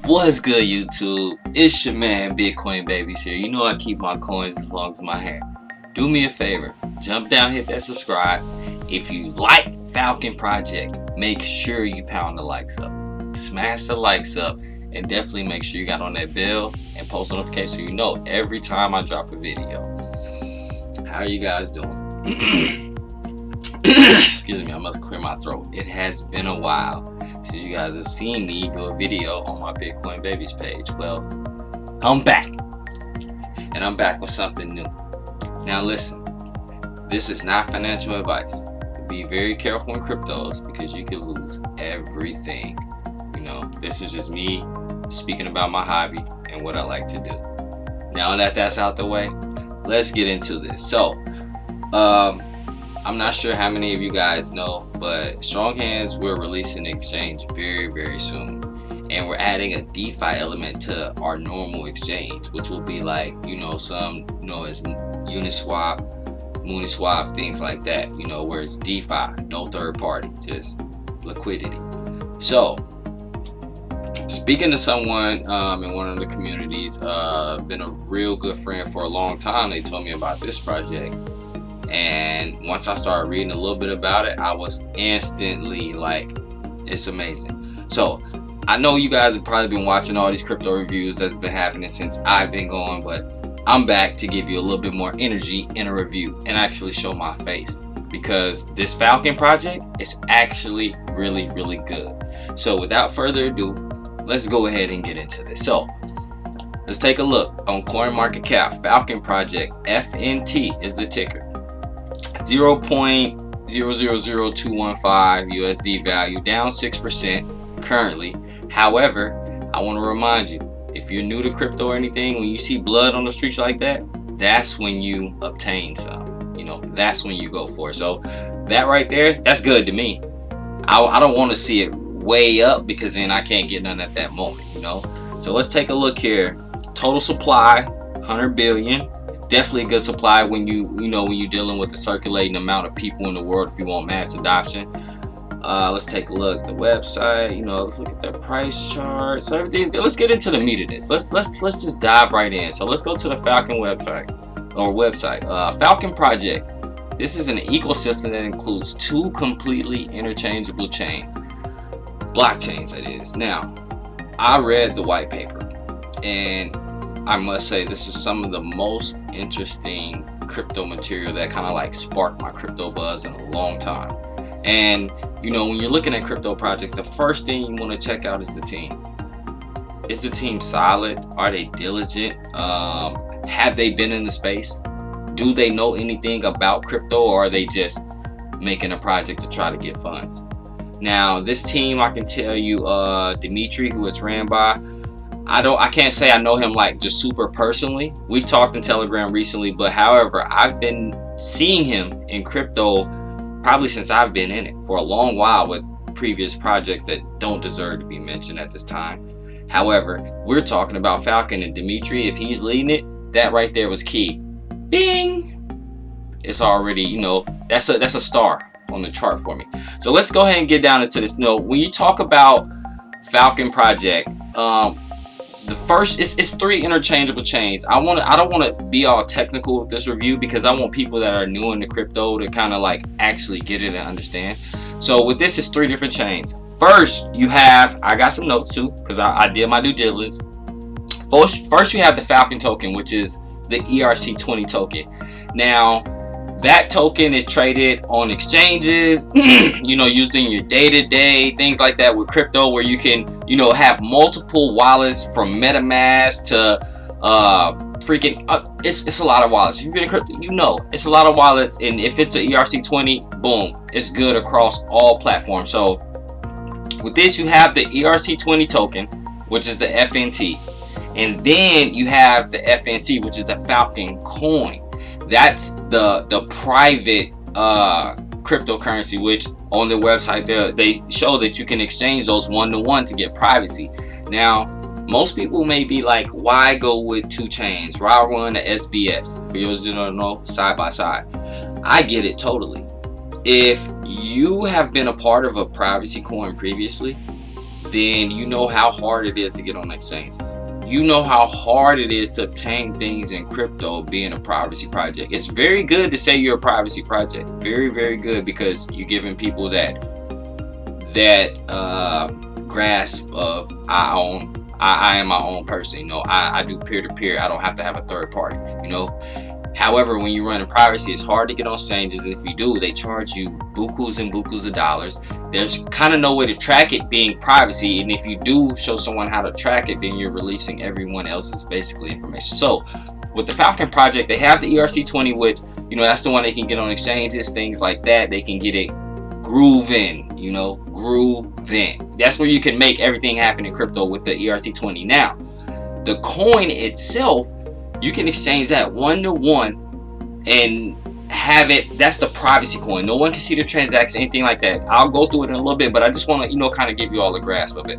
What's good, YouTube? It's your man Bitcoin Babies here. You know I keep my coins as long as my hair. Do me a favor, jump down, hit that subscribe. If you like Falcon Project, make sure you pound the likes up. Smash the likes up, and definitely make sure you got on that bell and post notifications so you know every time I drop a video. How are you guys doing? Excuse me, I must clear my throat. It has been a while since you guys have seen me do a video on my Bitcoin Babies page. Well, I'm back, and I'm back with something new. Now listen, this is not financial advice. Be very careful in cryptos because you can lose everything. You know, this is just me speaking about my hobby and what I like to do. Now that that's out the way, let's get into this. So, I'm not sure how many of you guys know, but Strong Hands, we're releasing an exchange very, very soon. And we're adding a DeFi element to our normal exchange, which will be like, some know as Uniswap, Mooniswap, things like that, where it's DeFi, no third party, just liquidity. So, speaking to someone in one of the communities, been a real good friend for a long time, they told me about this project. And once I started reading a little bit about it, I was instantly like, it's amazing. So I know you guys have probably been watching all these crypto reviews that's been happening since I've been going, but I'm back to give you a little bit more energy in a review and actually show my face, because this Falcon project is actually really, really good. So without further ado, let's go ahead and get into this. So let's take a look on CoinMarketCap. Falcon Project, FNT is the ticker. 0.000215 USD value, down 6% currently. However, I want to remind you, if you're new to crypto or anything, when you see blood on the streets like that, that's when you obtain some. That's when you go for it. So that right there, that's good to me. I don't want to see it way up because then I can't get none at that moment. So let's take a look here. Total supply 100 billion. Definitely a good supply when when you're dealing with the circulating amount of people in the world if you want mass adoption. Let's take a look at the website. Let's look at the price chart. So everything's good. Let's get into the meat of this. Let's just dive right in. So let's go to the Falcon website. Falcon Project. This is an ecosystem that includes two completely interchangeable chains, blockchains that is. Now, I read the white paper, and I must say this is some of the most interesting crypto material that kind of like sparked my crypto buzz in a long time. And when you're looking at crypto projects, the first thing you want to check out is the team. Is the team solid? Are they diligent? Have they been in the space? Do they know anything about crypto, or are they just making a project to try to get funds? Now, this team, I can tell you, Dimitri, who it's ran by, I can't say I know him like just super personally. We've talked in Telegram recently, but however, I've been seeing him in crypto probably since I've been in it for a long while with previous projects that don't deserve to be mentioned at this time. However, we're talking about Falcon, and Dimitri, if he's leading it, that right there was key. Bing! It's already, that's a star on the chart for me. So let's go ahead and get down into this. When you talk about Falcon Project, the first, it's three interchangeable chains. I don't want to be all technical with this review because I want people that are new into crypto to kind of like actually get it and understand. So with this, it's three different chains. First, you have, I got some notes too because I did my due diligence. First, you have the Falcon token, which is the ERC20 token. Now, that token is traded on exchanges, using your day-to-day things like that with crypto, where you can, have multiple wallets from MetaMask to it's a lot of wallets. If you've been in crypto, it's a lot of wallets, and if it's an ERC20, boom, it's good across all platforms. So with this, you have the ERC20 token, which is the FNT, and then you have the FNC, which is the Falcon coin. That's the private cryptocurrency, which on their website they show that you can exchange those one-to-one to get privacy. Now, most people may be like, why go with two chains? Why run a SBS? For those who don't know, side by side. I get it totally. If you have been a part of a privacy coin previously, then you know how hard it is to get on exchanges. You know how hard it is to obtain things in crypto being a privacy project. It's very good to say you're a privacy project. Very, very good, because you're giving people that grasp of I am my own person. You know, I do peer-to-peer. I don't have to have a third party, you know. However, when you run in privacy, it's hard to get on exchanges. If you do, they charge you bukus and bukus of dollars. There's kind of no way to track it being privacy. And if you do show someone how to track it, then you're releasing everyone else's basically information. So with the Falcon Project, they have the ERC20, which, you know, that's the one they can get on exchanges, things like that. They can get it grooving, you know, grooving. That's where you can make everything happen in crypto with the ERC20. Now, the coin itself, you can exchange that 1-to-1 and have it. That's the privacy coin. No one can see the transaction, anything like that. I'll go through it in a little bit, but I just want to, you know, kind of give you all the grasp of it.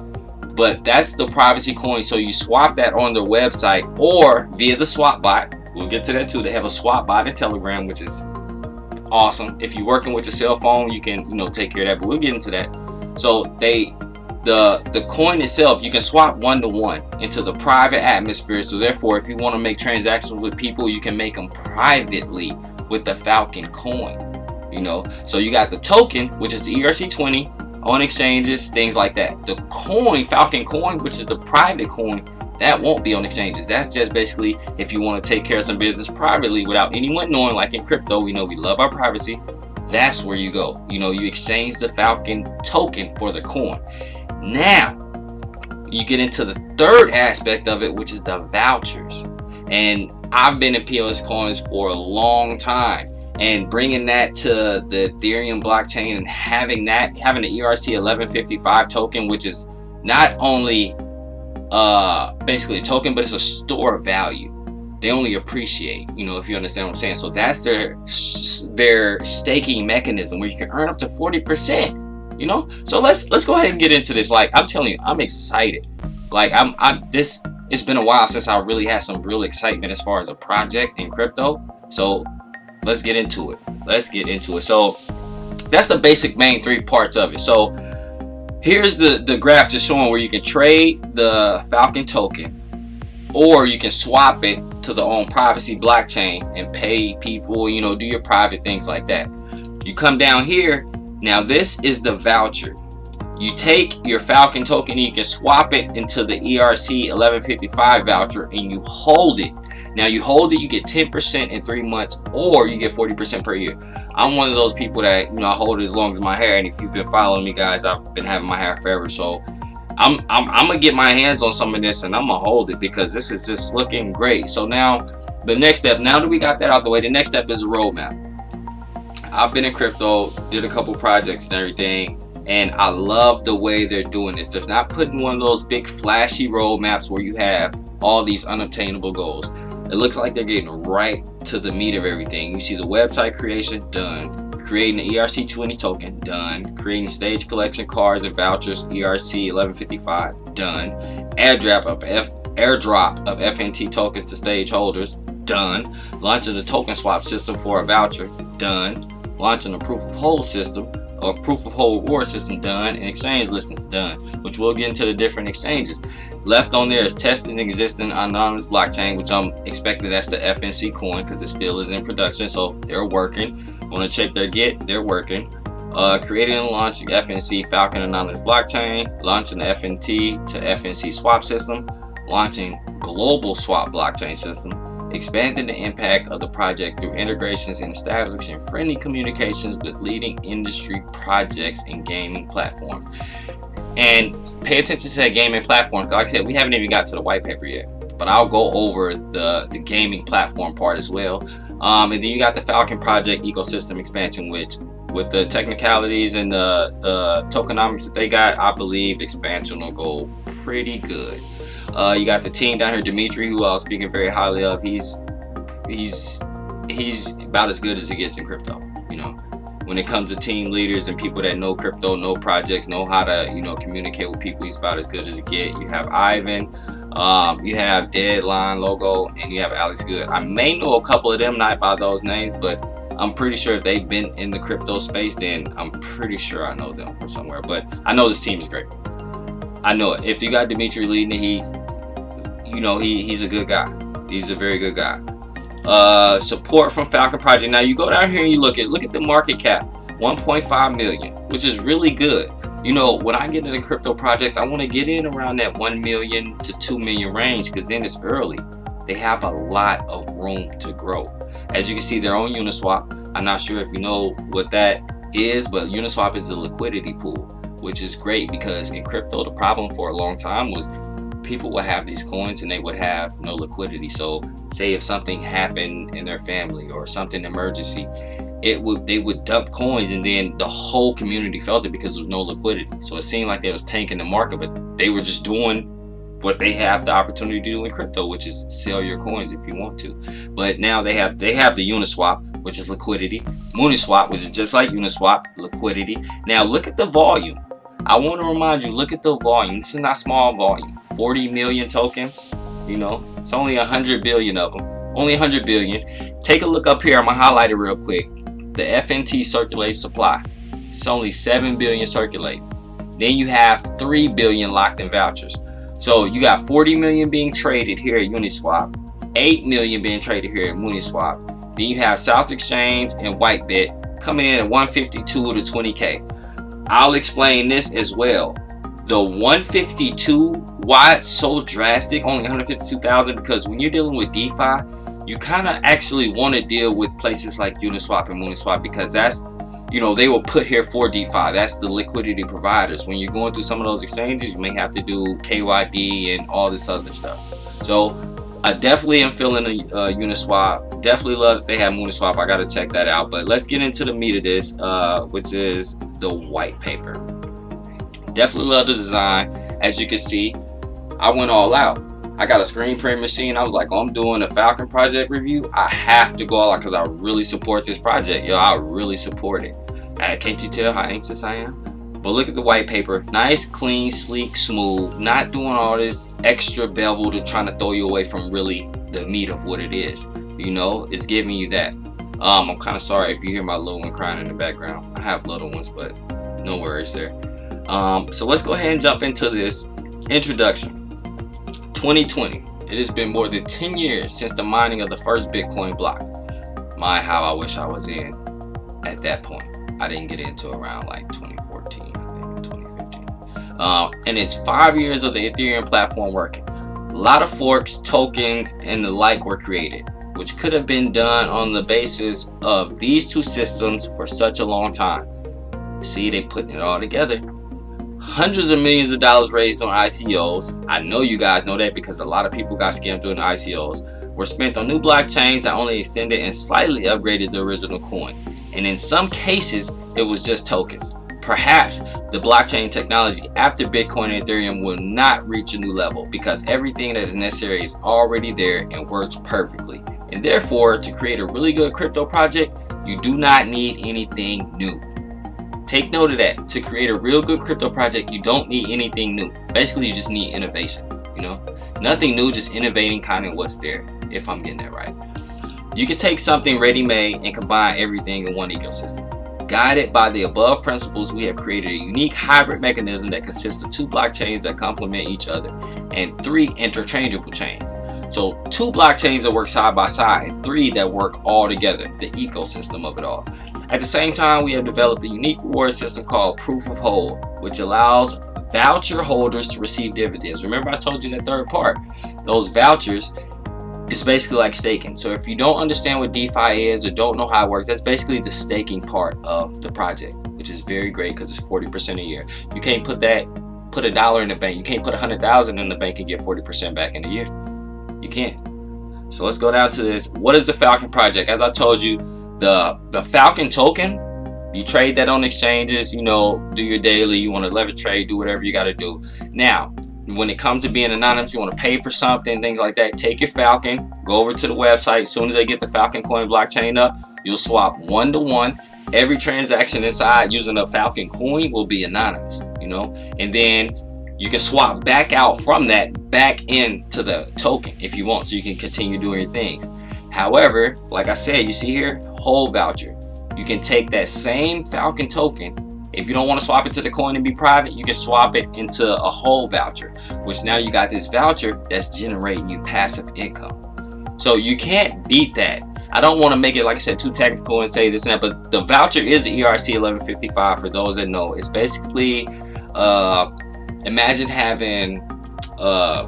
But that's the privacy coin. So you swap that on their website or via the swap bot. We'll get to that too. They have a swap bot in Telegram, which is awesome. If you're working with your cell phone, you can, you know, take care of that. But we'll get into that. So the coin itself, you can swap 1-to-1 into the private atmosphere. So therefore, if you want to make transactions with people, you can make them privately with the Falcon coin, you know. So you got the token, which is the ERC20 on exchanges, things like that. The coin, Falcon coin, which is the private coin, that won't be on exchanges. That's just basically if you want to take care of some business privately without anyone knowing. Like in crypto, we know we love our privacy. That's where you go. You know, you exchange the Falcon token for the coin. Now, you get into the third aspect of it, which is the vouchers. And I've been in POS coins for a long time, and bringing that to the Ethereum blockchain and having the ERC 1155 token, which is not only basically a token, but it's a store of value. They only appreciate, you know, if you understand what I'm saying. So that's their staking mechanism, where you can earn up to 40%. You know, so let's go ahead and get into this. Like, I'm telling you, I'm excited. Like, it's been a while since I really had some real excitement as far as a project in crypto. So let's get into it. So that's the basic main three parts of it. So here's the graph just showing where you can trade the Falcon token, or you can swap it to the own privacy blockchain and pay people, you know, do your private things like that. You come down here. Now this is the voucher. You take your Falcon token and you can swap it into the ERC 1155 voucher and you hold it. Now you hold it, you get 10% in 3 months, or you get 40% per year. I'm one of those people that, you know, I hold it as long as my hair. And if you've been following me, guys, I've been having my hair forever. So I'm gonna get my hands on some of this and I'm gonna hold it because this is just looking great. So now the next step, now that we got that out the way, the next step is a roadmap. I've been in crypto, did a couple projects and everything, and I love the way they're doing this. They're not putting one of those big flashy roadmaps where you have all these unobtainable goals. It looks like they're getting right to the meat of everything. You see the website creation, done. Creating the ERC20 token, done. Creating stage collection cards and vouchers, ERC 1155, done. Airdrop of FNT tokens to stage holders, done. Launching the token swap system for a voucher, done. Launching a proof of hold system or proof of hold reward system, done. And exchange listings, done, which we'll get into the different exchanges. Left on there is testing existing anonymous blockchain, which I'm expecting that's the FNC coin because it still is in production, so they're working. Want to check their Git, they're working. Creating and launching FNC Falcon anonymous blockchain, launching the FNT to FNC swap system, launching global swap blockchain system, expanding the impact of the project through integrations and establishing friendly communications with leading industry projects and gaming platforms. And pay attention to that gaming platforms. Like I said, we haven't even got to the white paper yet, but I'll go over the gaming platform part as well. And then you got the Falcon Project ecosystem expansion, which with the technicalities and the tokenomics that they got, I believe expansion will go pretty good. You got the team down here, Dimitri, who I was speaking very highly of. He's about as good as it gets in crypto. You know, when it comes to team leaders and people that know crypto, know projects, know how to, you know, communicate with people, he's about as good as it gets. You have Ivan, you have Deadline Logo, and you have Alex Good. I may know a couple of them, not by those names, but I'm pretty sure if they've been in the crypto space, then I'm pretty sure I know them from somewhere. But I know this team is great. I know it. If you got Dimitri leading it, he's a good guy. He's a very good guy. Support from Falcon Project. Now you go down here and you look at the market cap, 1.5 million, which is really good. When I get into crypto projects, I want to get in around that 1 million to 2 million range, because then it's early. They have a lot of room to grow. As you can see, they're on Uniswap. I'm not sure if you know what that is, but Uniswap is a liquidity pool, which is great, because in crypto, the problem for a long time was people would have these coins and they would have no liquidity. So say if something happened in their family or something emergency, they would dump coins, and then the whole community felt it because there was no liquidity. So it seemed like they was tanking the market, but they were just doing what they have the opportunity to do in crypto, which is sell your coins if you want to. But now they have the Uniswap, which is liquidity, Mooniswap, which is just like Uniswap, liquidity. Now look at the volume. I want to remind you, look at the volume. This is not small volume. 40 million tokens. It's only 100 billion of them. Only 100 billion. Take a look up here. I'm gonna highlight it real quick. The FNT circulated supply. It's only 7 billion circulated. Then you have 3 billion locked in vouchers. So you got 40 million being traded here at Uniswap, 8 million being traded here at Mooniswap. Then you have South Exchange and Whitebit coming in at 152 to 20K. I'll explain this as well. The 152, why it's so drastic, only 152,000, because when you're dealing with DeFi, you kind of actually want to deal with places like Uniswap and Mooniswap, because that's, they will put here for DeFi. That's the liquidity providers. When you're going through some of those exchanges, you may have to do KYD and all this other stuff. So I definitely am feeling Uniswap. Definitely love that they have Mooniswap. I got to check that out. But let's get into the meat of this, which is the white paper. Definitely love the design. As you can see, I went all out. I got a screen print machine. I was like, I'm doing a Falcon Project review. I have to go all out because I really support this project. Yo, I really support it. Can't you tell how anxious I am? But look at the white paper. Nice, clean, sleek, smooth. Not doing all this extra bevel to trying to throw you away from really the meat of what it is. It's giving you that. I'm kind of sorry if you hear my little one crying in the background. I have little ones, but no worries there. So let's go ahead and jump into this introduction. 2020. It has been more than 10 years since the mining of the first Bitcoin block. My, how I wish I was in at that point. I didn't get into around like 2014, I think, 2015. And it's 5 years of the Ethereum platform working. A lot of forks, tokens, and the like were created, which could have been done on the basis of these two systems for such a long time. See, they putting it all together. Hundreds of millions of dollars raised on ICOs. I know you guys know that because a lot of people got scammed doing ICOs. Were spent on new blockchains that only extended and slightly upgraded the original coin. And in some cases, it was just tokens. Perhaps the blockchain technology after Bitcoin and Ethereum will not reach a new level because everything that is necessary is already there and works perfectly. And therefore, to create a really good crypto project, you do not need anything new. Take note of that. To create a real good crypto project, you don't need anything new. Basically, you just need innovation. Nothing new, just innovating kind of what's there, if I'm getting that right. You can take something ready-made and combine everything in one ecosystem. Guided by the above principles, we have created a unique hybrid mechanism that consists of 2 blockchains that complement each other and 3 interchangeable chains. So 2 blockchains that work side by side and 3 that work all together, the ecosystem of it all. At the same time, we have developed a unique reward system called Proof of Hold, which allows voucher holders to receive dividends. Remember I told you that third part. Those vouchers, it's basically like staking. So if you don't understand what DeFi is or don't know how it works, that's basically the staking part of the project, which is very great because it's 40% a year. You can't put $1 in the bank. You can't put 100,000 in the bank and get 40% back in a year. You can't. So let's go down to this. What is the Falcon Project? As I told you, the Falcon token, you trade that on exchanges, do your daily, you want to leverage trade, do whatever you got to do. Now, when it comes to being anonymous, you want to pay for something, things like that, take your Falcon, go over to the website. As soon as they get the Falcon coin blockchain up, you'll swap 1-to-1. Every transaction inside using a Falcon coin will be anonymous, and then you can swap back out from that back into the token if you want, so you can continue doing your things. However, like I said, you see here, hold voucher. You can take that same Falcon token If you don't want to swap it to the coin and be private, you can swap it into a whole voucher, which now you got this voucher that's generating you passive income. So you can't beat that. I don't want to make it, like I said, too technical and say this and that, but the voucher is an ERC 1155 for those that know. It's basically, imagine having a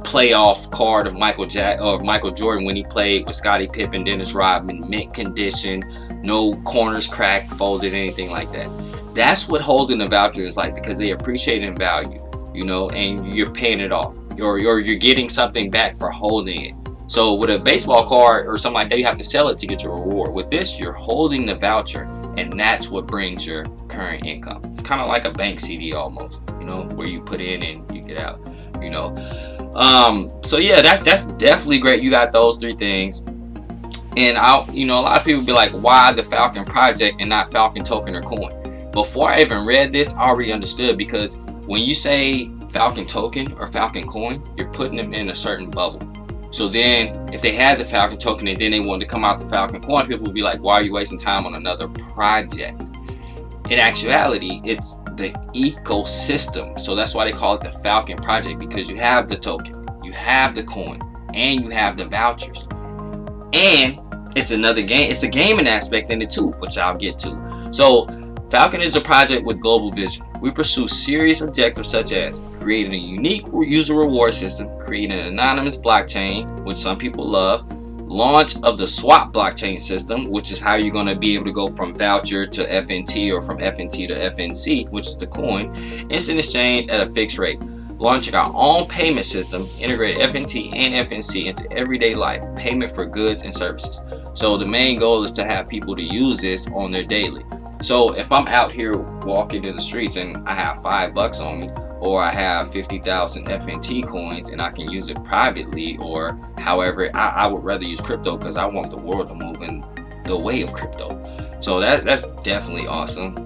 playoff card of Michael Jordan when he played with Scottie Pippen, Dennis Rodman, mint condition, no corners cracked, folded, anything like that. That's what holding the voucher is like, because they appreciate in value, you know, and you're paying it off, or you're getting something back for holding it. So with a baseball card or something like that, you have to sell it to get your reward. With this, you're holding the voucher, and that's what brings your current income. It's kind of like a bank CD almost, you know, where you put in and you get out, you know. So yeah, that's definitely great. You got those three things. And you know, a lot of people be like, why the Falcon Project and not Falcon Token or Coin? Before I even read this, I already understood, because when you say Falcon Token or Falcon Coin, you're putting them in a certain bubble. So then if they had the Falcon Token and then they wanted to come out the Falcon Coin, people would be like, why are you wasting time on another project? In actuality, it's the ecosystem. So that's why they call it the Falcon Project, because you have the token, you have the coin, and you have the vouchers. And it's another game. It's a gaming aspect in it too, which I'll get to. So Falcon is a project with global vision. We pursue serious objectives such as creating a unique user reward system, creating an anonymous blockchain, which some people love, launch of the swap blockchain system, which is how you're going to be able to go from voucher to FNT or from FNT to FNC, which is the coin, instant exchange at a fixed rate, launching our own payment system, integrate FNT and FNC into everyday life, payment for goods and services. So the main goal is to have people to use this on their daily. So if I'm out here walking in the streets and I have $5 on me, or I have 50,000 FNT coins and I can use it privately, or however, I would rather use crypto because I want the world to move in the way of crypto. So that's definitely awesome.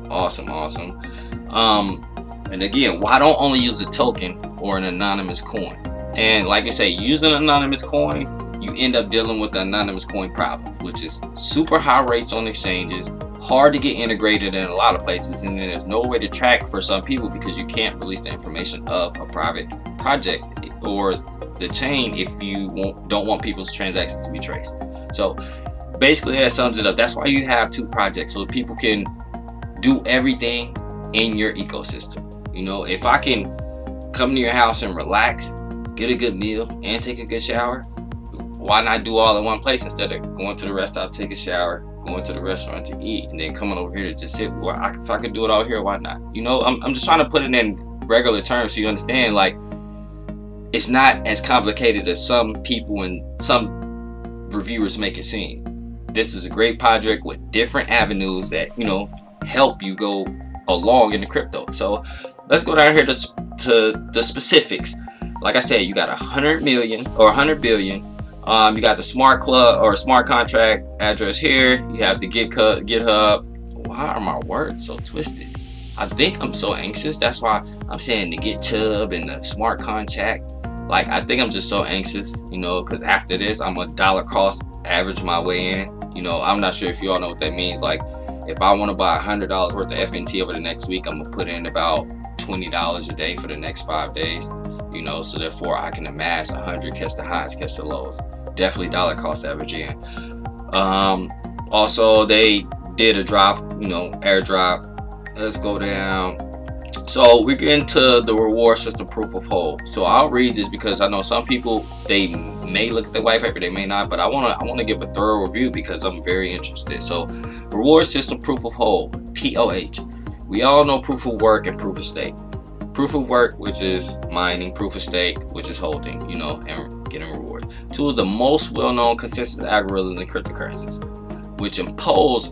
And again, why don't only use a token or an anonymous coin? And like I say, using an anonymous coin, you end up dealing with the anonymous coin problem, which is super high rates on exchanges, hard to get integrated in a lot of places, and then there's no way to track for some people because you can't release the information of a private project or the chain if you don't want people's transactions to be traced. So basically that sums it up. That's why you have two projects, so people can do everything in your ecosystem. You know, if I can come to your house and relax, get a good meal, and take a good shower, why not do all in one place instead of going to the restaurant, take a shower, going to the restaurant to eat, and then coming over here to just sit? Well, if I could do it all here, why not? You know, I'm just trying to put it in regular terms so you understand, like, it's not as complicated as some people and some reviewers make it seem. This is a great project with different avenues that, you know, help you go along in the crypto. So let's go down here to the specifics. Like I said, you got 100 million or 100 billion. You got the smart club or smart contract address here. You have the GitHub. Why are my words so twisted? I think I'm so anxious. That's why I'm saying the GitHub and the smart contract. Like, I think I'm just so anxious, you know, because after this, I'm a dollar cost average my way in. You know, I'm not sure if you all know what that means. Like, if I want to buy $100 worth of FNT over the next week, I'm gonna put in about $20 a day for the next 5 days. You know, so therefore I can amass 100, catch the highs, catch the lows. Definitely dollar cost averaging. Also, they did a drop, you know, airdrop. Let's go down. So we get into the reward system proof of hold. So I'll read this because I know some people, they may look at the white paper, they may not, but I want to give a thorough review because I'm very interested. So reward system proof of hold, POH. We all know proof of work and proof of stake. Proof of work, which is mining, proof of stake, which is holding, you know, and getting rewards. Two of the most well-known consensus algorithms in cryptocurrencies, which impose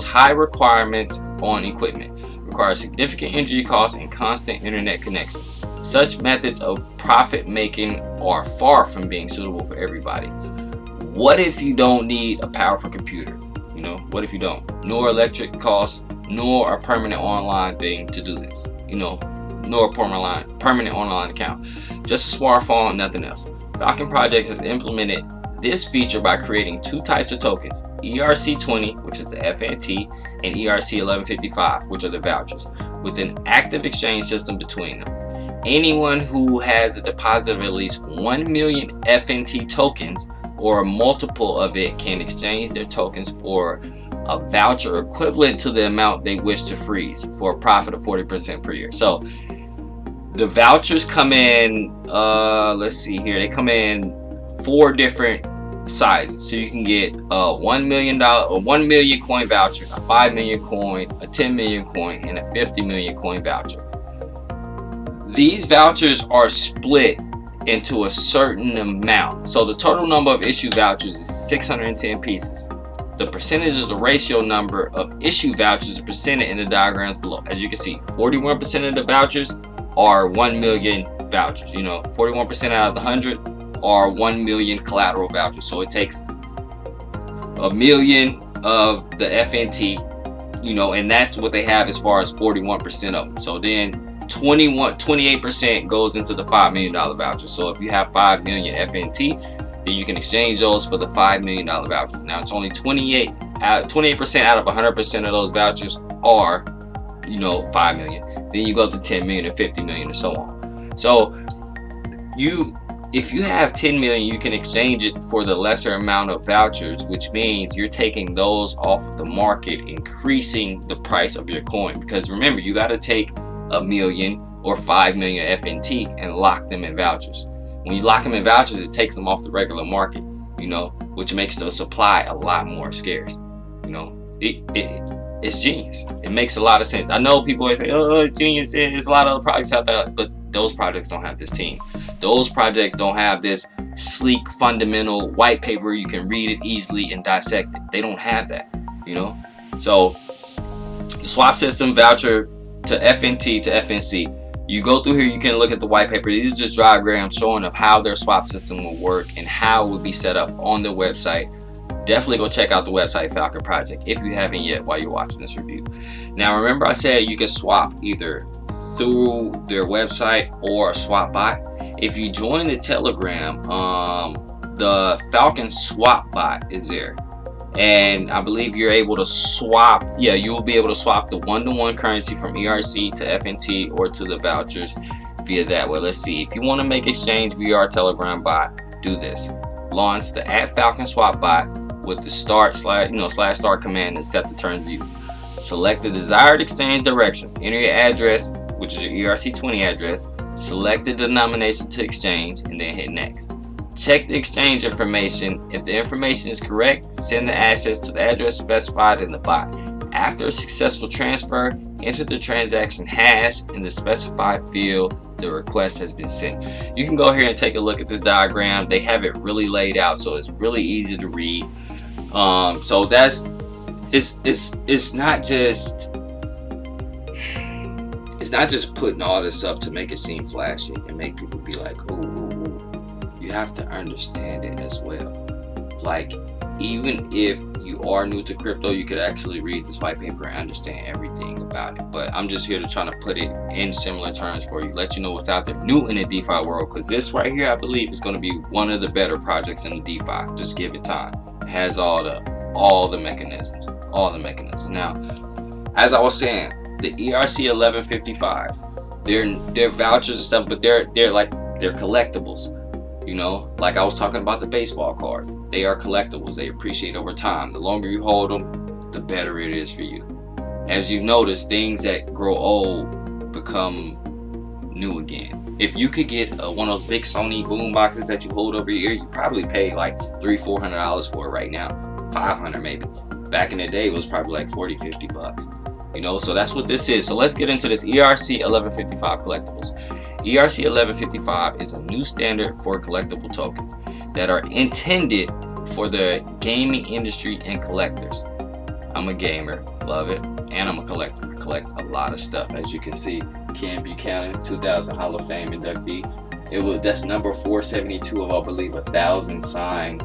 high requirements on equipment, require significant energy costs and constant internet connection. Such methods of profit making are far from being suitable for everybody. What if you don't need a powerful computer? You know, what if you don't? Nor electric costs, nor a permanent online thing to do this. You know, nor a permanent online account. Just a smartphone, nothing else. Falcon Project has implemented this feature by creating two types of tokens, ERC20, which is the FNT, and ERC1155, which are the vouchers, with an active exchange system between them. Anyone who has a deposit of at least 1 million FNT tokens or a multiple of it can exchange their tokens for a voucher equivalent to the amount they wish to freeze for a profit of 40% per year. So the vouchers come in, let's see here, they come in 4 different sizes. So you can get a $1 million or 1 million coin voucher, a 5 million coin, a 10 million coin, and a 50 million coin voucher. These vouchers are split into a certain amount. So the total number of issue vouchers is 610 pieces. The percentage is the ratio number of issue vouchers is presented in the diagrams below. As you can see, 41% of the vouchers are 1 million vouchers. 41% out of the 100 are 1 million collateral vouchers. So it takes a million of the FNT, and that's what they have as far as 41% of them. So then 28% goes into the $5 million voucher. So if you have 5 million FNT, then you can exchange those for the $5 million vouchers. Now it's only 28% out of 100% of those vouchers are 5 million. Then you go up to 10 million and 50 million and so on. So if you have 10 million, you can exchange it for the lesser amount of vouchers, which means you're taking those off of the market, increasing the price of your coin. Because remember, you got to take a million or 5 million FNT and lock them in vouchers. When you lock them in vouchers, it takes them off the regular market, which makes the supply a lot more scarce. It's genius. It makes a lot of sense. I know people always say, "Oh, it's genius." There's a lot of other projects out there, but those projects don't have this team. Those projects don't have this sleek, fundamental white paper. You can read it easily and dissect it. They don't have that. So the swap system, voucher to FNT to FNC. You go through here, you can look at the white paper. These are just diagrams showing of how their swap system will work and how it will be set up on their website. Definitely go check out the website Falcon Project if you haven't yet while you're watching this review. Now remember, I said you can swap either through their website or a swap bot. If you join the Telegram, the Falcon swap bot is there. And I believe you're able to swap. Yeah, you will be able to swap the one-to-one currency from ERC to FNT or to the vouchers via that way. Let's see. If you want to make exchange via our Telegram bot, do this. Launch the @Falcon swap bot with the /start command and set the terms used. Select the desired exchange direction. Enter your address, which is your ERC20 address. Select the denomination to exchange and then hit next. Check the exchange information. If the information is correct, send the assets to the address specified in the bot. After a successful transfer, enter the transaction hash in the specified field. The request has been sent. You can go here and take a look at this diagram. They have it really laid out, so it's really easy to read. So it's not just putting all this up to make it seem flashy and make people be like, "Oh." You have to understand it as well. Like, even if you are new to crypto, you could actually read this white paper and understand everything about it. But I'm just here to try to put it in similar terms for you, let you know what's out there new in the DeFi world. Because this right here, I believe, is going to be one of the better projects in the DeFi. Just give it time. It has all the mechanisms. Now, as I was saying, the ERC 1155s, they're vouchers and stuff, but they're collectibles. Like I was talking about the baseball cards. They are collectibles. They appreciate over time. The longer you hold them, the better it is for you. As you've noticed, things that grow old become new again. If you could get one of those big Sony boom boxes that you hold over your ear, you probably pay like $300-400 for it right now. $500 maybe. Back in the day, it was probably like $40-50. So that's what this is. So let's get into this ERC 1155 collectibles. ERC 1155 is a new standard for collectible tokens that are intended for the gaming industry and collectors. I'm a gamer, love it, and I'm a collector. I collect a lot of stuff. As you can see, Ken Buchanan, 2000 Hall of Fame inductee. That's number 472 of, I believe, 1,000 signed,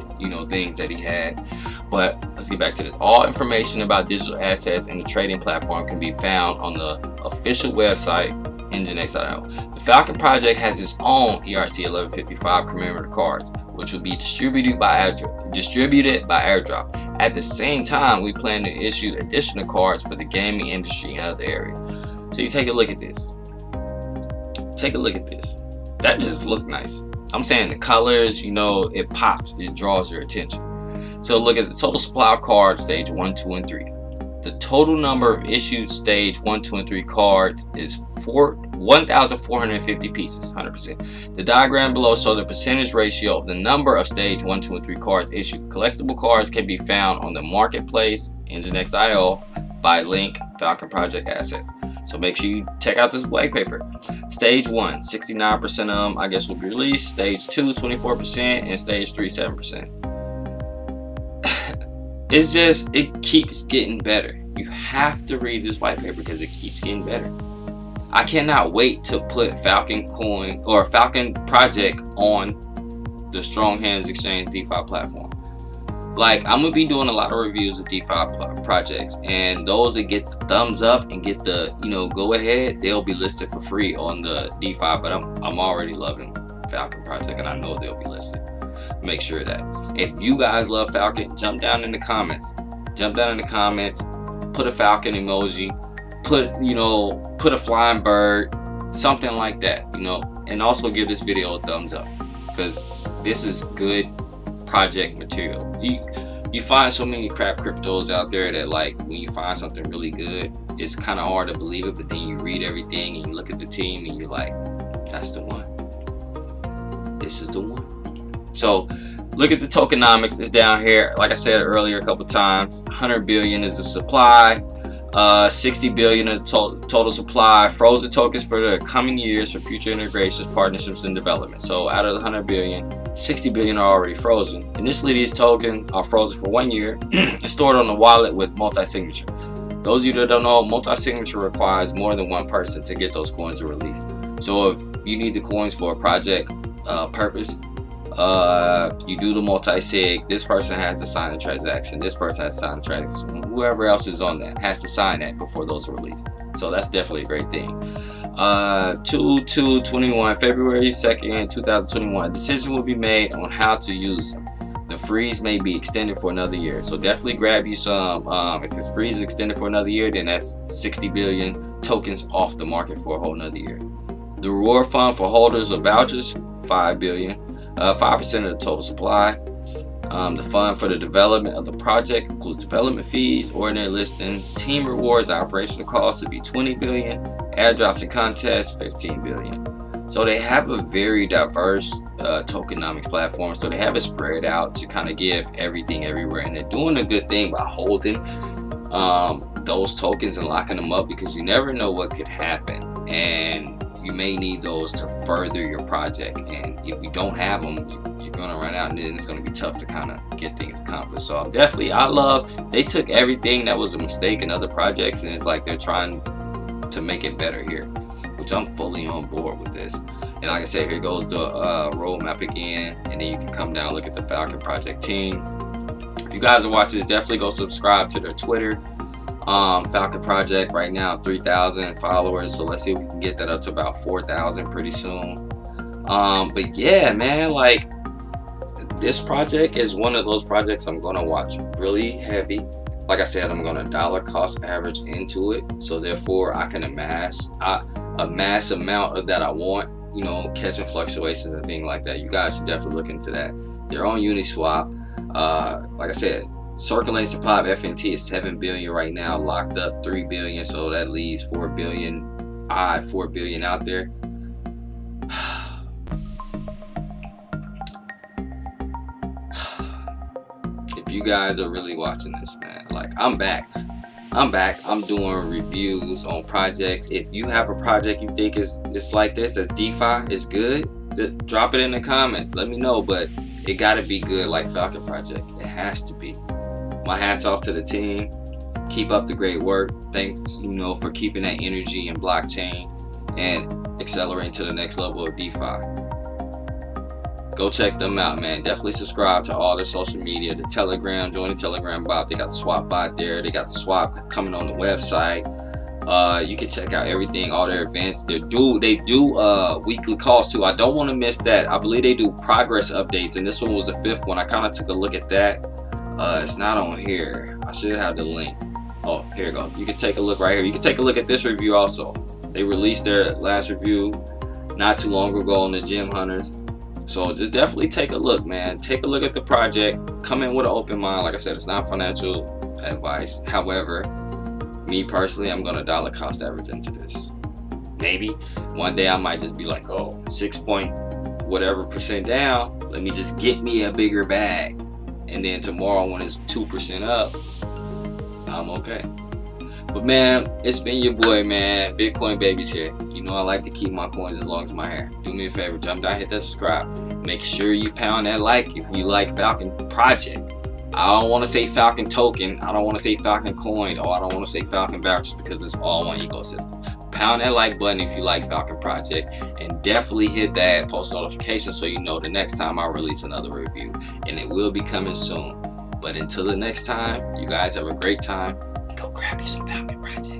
things that he had. But let's get back to this. All information about digital assets and the trading platform can be found on the official website, Nginx.io. The Falcon Project has its own ERC 1155 commemorative cards, which will be distributed by airdrop. At the same time, we plan to issue additional cards for the gaming industry and other areas. So you take a look at this. Take a look at this. That just look nice. I'm saying the colors, you know, it pops, it draws your attention. So look at the total supply of cards, stage 1, 2, and 3. The total number of issued stage 1, 2, and 3 cards is 1,450 pieces, 100%. The diagram below shows the percentage ratio of the number of stage 1, 2, and 3 cards issued. Collectible cards can be found on the marketplace, Nginx.io, by link, Falcon Project assets. So make sure you check out this white paper. Stage 1, 69% of them, I guess, will be released. Stage 2, 24%, and stage 3, 7%. It's just, it keeps getting better. You have to read this white paper because it keeps getting better. I cannot wait to put Falcon Coin or Falcon Project on the Strong Hands Exchange DeFi platform. Like, I'm gonna be doing a lot of reviews of DeFi projects, and those that get the thumbs up and get the, you know, go ahead, they'll be listed for free on the DeFi. But I'm already loving Falcon Project, and I know they'll be listed. Make sure that if you guys love Falcon, jump down in the comments. Put a Falcon emoji. Put a flying bird, something like that, you know. And also give this video a thumbs up, because this is good project material. You find so many crap cryptos out there that, like, when you find something really good, it's kind of hard to believe it, but then you read everything and you look at the team and you're like, that's the one. This is the one. So look at the tokenomics. It's down here. Like I said earlier a couple times, 100 billion is the supply. 60 billion is total supply. Frozen tokens for the coming years for future integrations, partnerships, and development. So out of the 100 billion, 60 billion are already frozen. Initially, these tokens are frozen for 1 year and stored on the wallet with multi-signature. Those of you that don't know, multi-signature requires more than one person to get those coins to release. So if you need the coins for a project purpose, you do the multi-sig. This person has to sign the transaction. This person has to sign the transaction. Whoever else is on that has to sign that before those are released. So that's definitely a great thing. 2/2/21, February 2nd, 2021. A decision will be made on how to use them. The freeze may be extended for another year. So definitely grab you some. If this freeze is extended for another year, then that's 60 billion tokens off the market for a whole nother year. The reward fund for holders of vouchers, 5 billion. 5% of the total supply. The fund for the development of the project includes development fees, ordinary listing, team rewards, operational costs to be 20 billion, airdrops and contests, 15 billion. So they have a very diverse tokenomics platform. So they have it spread out to kind of give everything everywhere, and they're doing a good thing by holding those tokens and locking them up, because you never know what could happen, and you may need those to further your project. And if you don't have them, you're going to run out, and then it's going to be tough to kind of get things accomplished. So they took everything that was a mistake in other projects, and it's like they're trying to make it better here, which I'm fully on board with this. And like I said, here goes the roadmap again, and then you can come down and look at the Falcon Project team. If you guys are watching this, definitely go subscribe to their Twitter. Falcon Project right now 3,000 followers, so let's see if we can get that up to about 4,000 pretty soon. But yeah, man, like, this project is one of those projects I'm gonna watch really heavy. Like I said, I'm gonna dollar cost average into it, so therefore I can amass a mass amount of that I want, you know, catching fluctuations and things like that. You guys should definitely look into that. They're on Uniswap. Like I said, circulating supply of FNT is 7 billion right now, locked up 3 billion, so that leaves 4 billion out there. If you guys are really watching this, man, like, I'm back. I'm doing reviews on projects. If you have a project you think it's like this, as DeFi, it's good, drop it in the comments. Let me know, but it gotta be good like Falcon Project. It has to be. My hats off to the team. Keep up the great work. Thanks, you know, for keeping that energy in blockchain and accelerating to the next level of DeFi. Go check them out, man. Definitely subscribe to all their social media, the Telegram. Join the Telegram bot. They got the swap bot there. They got the swap coming on the website. You can check out everything, all their events. They do weekly calls too. I don't want to miss that. I believe they do progress updates, and this one was the 5th one. I kind of took a look at that. It's not on here. I should have the link. Oh, here you go. You can take a look right here. You can take a look at this review also. They released their last review not too long ago on the Gem Hunters. So just definitely take a look, man. Take a look at the project. Come in with an open mind. Like I said, it's not financial advice. However, me personally, I'm gonna dollar cost average into this. Maybe one day I might just be like, oh, 6 point whatever percent down. Let me just get me a bigger bag. And then tomorrow when it's 2% up, I'm okay. But man, it's been your boy, man. Bitcoin Babies here. You know I like to keep my coins as long as my hair. Do me a favor, jump down, hit that subscribe. Make sure you pound that like if you like Falcon Project. I don't want to say Falcon Token. I don't want to say Falcon Coin. Or I don't want to say Falcon Vouchers because it's all one ecosystem. Pound that like button if you like Falcon Project. And definitely hit that post notification so you know the next time I release another review. And it will be coming soon. But until the next time, you guys have a great time. Go grab you some Falcon Project.